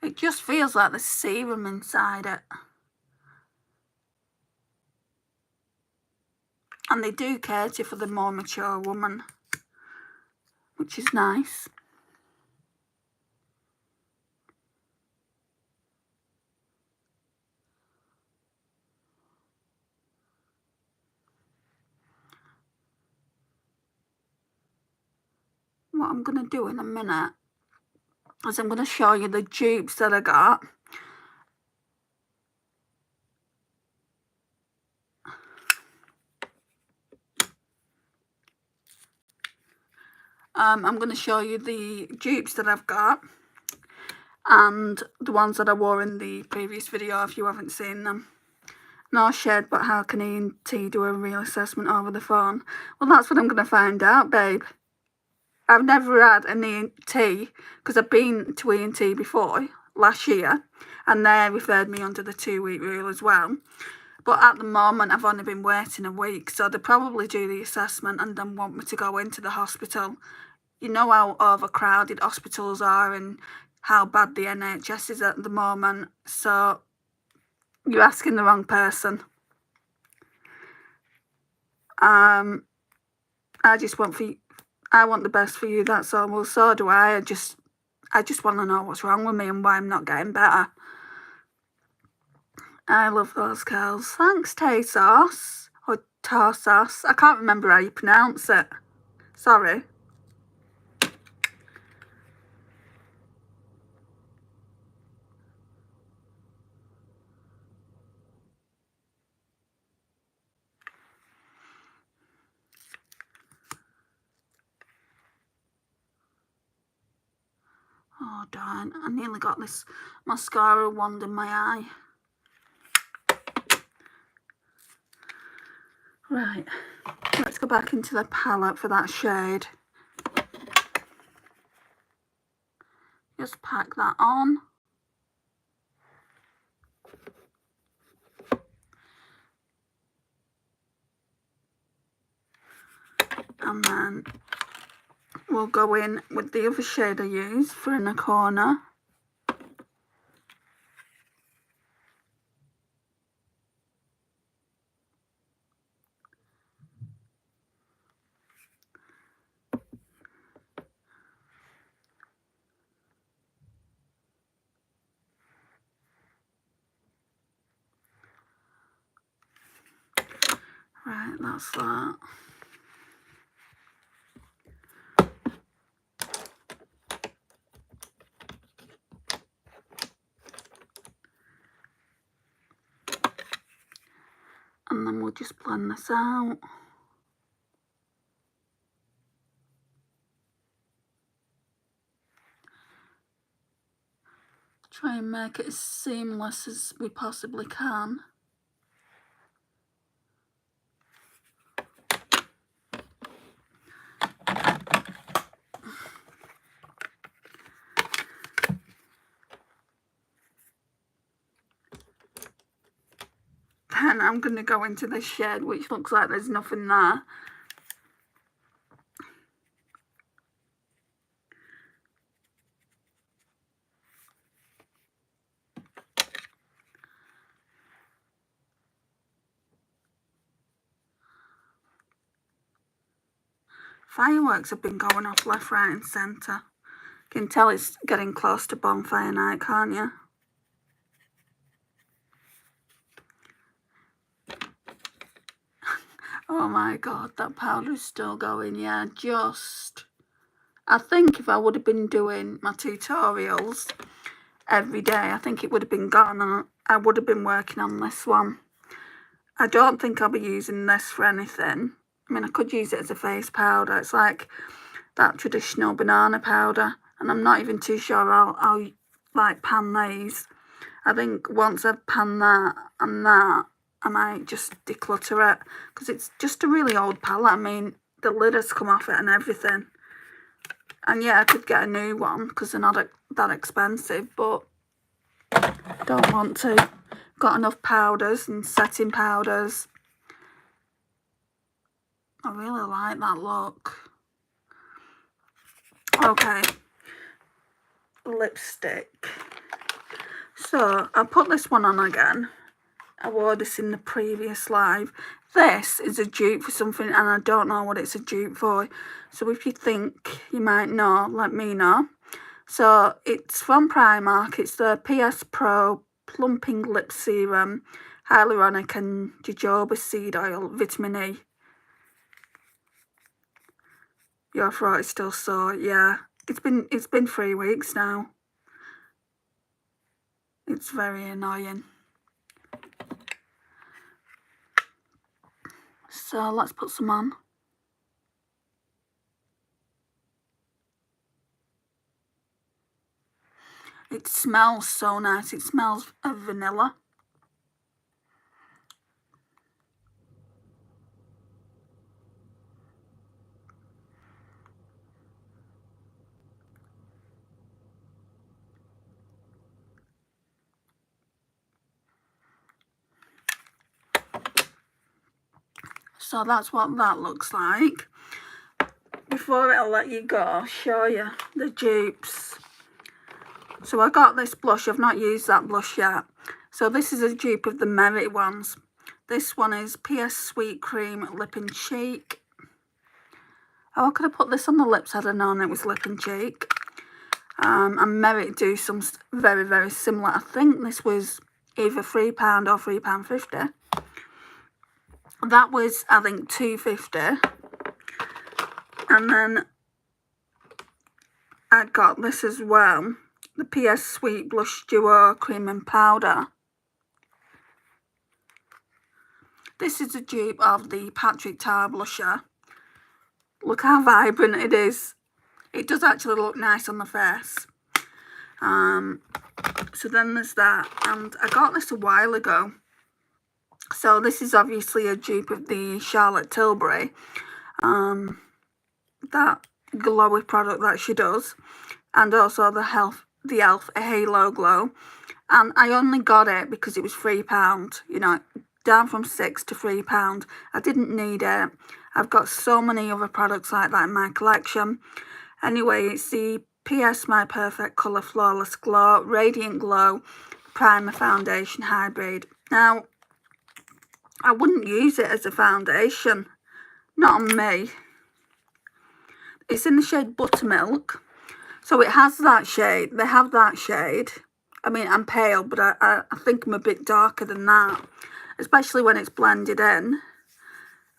It just feels like there's serum inside it. And they do cater for the more mature woman, which is nice. What I'm going to do in a minute is I'm going to show you the dupes that I got. I'm going to show you the dupes that I've got and the ones that I wore in the previous video if you haven't seen them. No shade, but how can ENT do a real assessment over the phone? Well, that's what I'm going to find out, babe. I've never had an ENT because I've been to ENT before last year, and they referred me under the 2-week rule as well. But at the moment, I've only been waiting a week, so they'll probably do the assessment and then want me to go into the hospital. You know how overcrowded hospitals are and how bad the NHS is at the moment, so you're asking the wrong person. I want the best for you, that's all. Well, so do I. I just want to know what's wrong with me and why I'm not getting better. I love those curls. Thanks, Tay-Sauce. Or Tar-Sauce. I can't remember how you pronounce it. Sorry. Oh, darn. I nearly got this mascara wand in my eye. Right. Let's go back into the palette for that shade. Just pack that on. And then we'll go in with the other shade I used for in the corner. Right, that's that. And then we'll just blend this out. Try and make it as seamless as we possibly can. Then I'm going to go into this shade, which looks like there's nothing there. Fireworks have been going off left, right and centre. You can tell it's getting close to bonfire night, can't you? Oh my god, that powder is still going. Yeah, just... I think if I would have been doing my tutorials every day, I think it would have been gone and I would have been working on this one. I don't think I'll be using this for anything. I mean, I could use it as a face powder. It's like that traditional banana powder, and I'm not even too sure I'll like pan these. I think once I've panned that and that, I might just declutter it, because it's just a really old palette. I mean, the lid has come off it and everything. And yeah, I could get a new one because they're not that expensive, but I don't want to. Got enough powders and setting powders. I really like that look. Okay, lipstick. So I'll put this one on again. I wore this in the previous live. This is a dupe for something and I don't know what it's a dupe for. So if you think you might know, let me know. So it's from Primark. It's the PS Pro Plumping Lip Serum, Hyaluronic and jojoba seed oil, vitamin E. Your throat is still sore. Yeah, it's been 3 weeks now. It's very annoying. So let's put some on. It smells so nice. It smells of vanilla. So that's what that looks like. Before I'll let you go, I'll show you the dupes. So I got this blush. I've not used that blush yet. So this is a dupe of the Merit ones. This one is PS Sweet Cream Lip and Cheek. Oh, I could have put this on the lips had I known it was lip and cheek. And Merit do some very, very similar. I think this was either £3 or £3.50. That was, I think, £2.50. And then I got this as well. The PS Sweet Blush Duo Cream and Powder. This is a dupe of the Patrick Tar blusher. Look how vibrant it is. It does actually look nice on the face. So then there's that. And I got this a while ago. So this is obviously a dupe of the Charlotte Tilbury. That glowy product that she does. And also the e.l.f. Halo Glow. And I only got it because it was £3. You know, down from £6 to £3. I didn't need it. I've got so many other products like that in my collection. Anyway, it's the PS My Perfect Colour Flawless Glow Radiant Glow Primer Foundation Hybrid. Now, I wouldn't use it as a foundation. Not on me. It's in the shade Buttermilk. So it has that shade. They have that shade. I mean, I'm pale, but I think I'm a bit darker than that. Especially when it's blended in.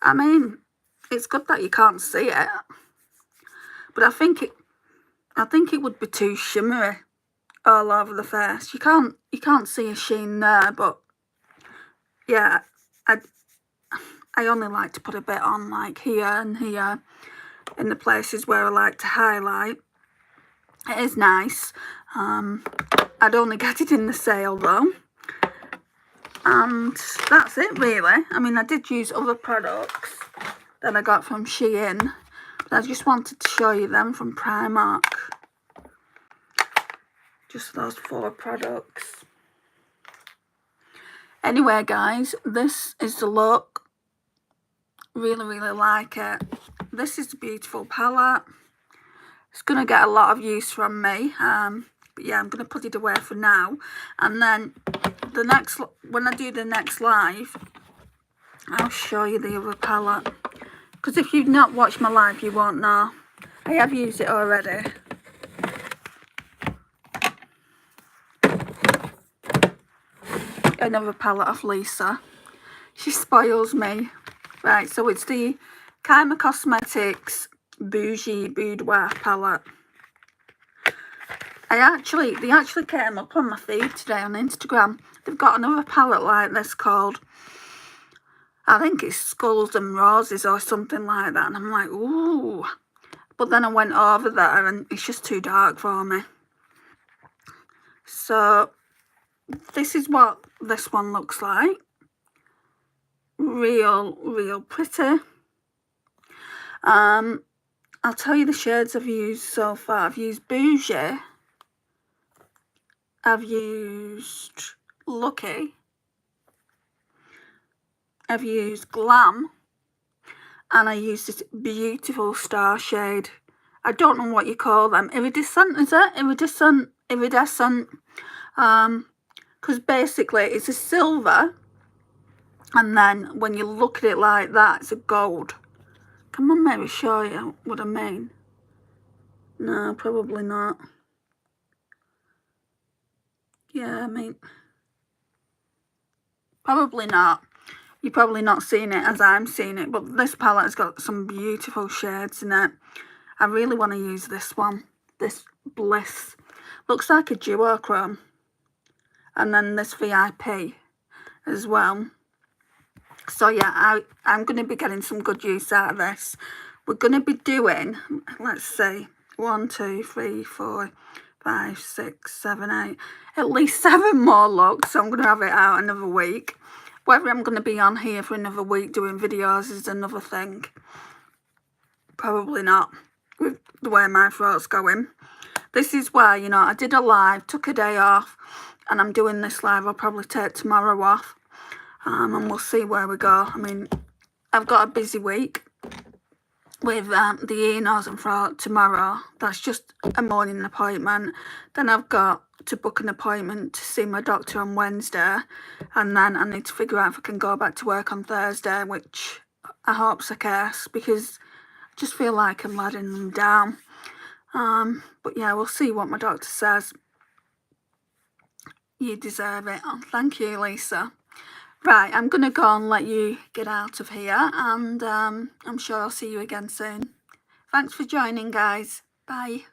I mean, it's good that you can't see it. But I think it would be too shimmery all over the face. You can't see a sheen there, but yeah, I only like to put a bit on, like here and here, in the places where I like to highlight. It is nice. I'd only get it in the sale though. And that's it really. I mean, I did use other products that I got from Shein, but I just wanted to show you them from Primark. Just those 4 products. Anyway guys, this is the look. Really, really like it. This is a beautiful palette. It's going to get a lot of use from me. But yeah, I'm going to put it away for now. And then when I do the next live, I'll show you the other palette. Because if you've not watched my live, you won't know. I have used it already. Another palette of Lisa. She spoils me Right, so it's the Kyma Cosmetics Bougie Boudoir palette. They actually came up on my feed today on Instagram. They've got another palette like this called, I think it's Skulls and Roses or something like that. And I'm like, ooh. But then I went over there and it's just too dark for me. So this is what this one looks like. Real pretty. I'll tell you the shades I've used so far. I've used Bougie. I've used Lucky. I've used Glam. And I used this beautiful star shade. I don't know what you call them. Iridescent, is it? Iridescent. Because basically it's a silver. And then when you look at it like that, it's a gold. Can I maybe show you what I mean? No, probably not. Yeah, I mean, probably not. You're probably not seeing it as I'm seeing it, but this palette has got some beautiful shades in it. I really want to use this one, this Bliss. Looks like a duochrome. And then this VIP as well. So yeah, I'm going to be getting some good use out of this. We're going to be doing, let's see, 1, 2, 3, 4, 5, 6, 7, 8, at least 7 more looks. So I'm going to have it out another week. Whether I'm going to be on here for another week doing videos is another thing. Probably not, with the way my throat's going. This is where, you know, I did a live, took a day off, and I'm doing this live. I'll probably take tomorrow off. And we'll see where we go. I mean, I've got a busy week with the ear, nose and throat tomorrow. That's just a morning appointment. Then I've got to book an appointment to see my doctor on Wednesday. And then I need to figure out if I can go back to work on Thursday, which I hope's the case, because I just feel like I'm letting them down. But yeah, we'll see what my doctor says. You deserve it. Oh, thank you, Lisa. Right, I'm going to go and let you get out of here, and I'm sure I'll see you again soon. Thanks for joining, guys. Bye.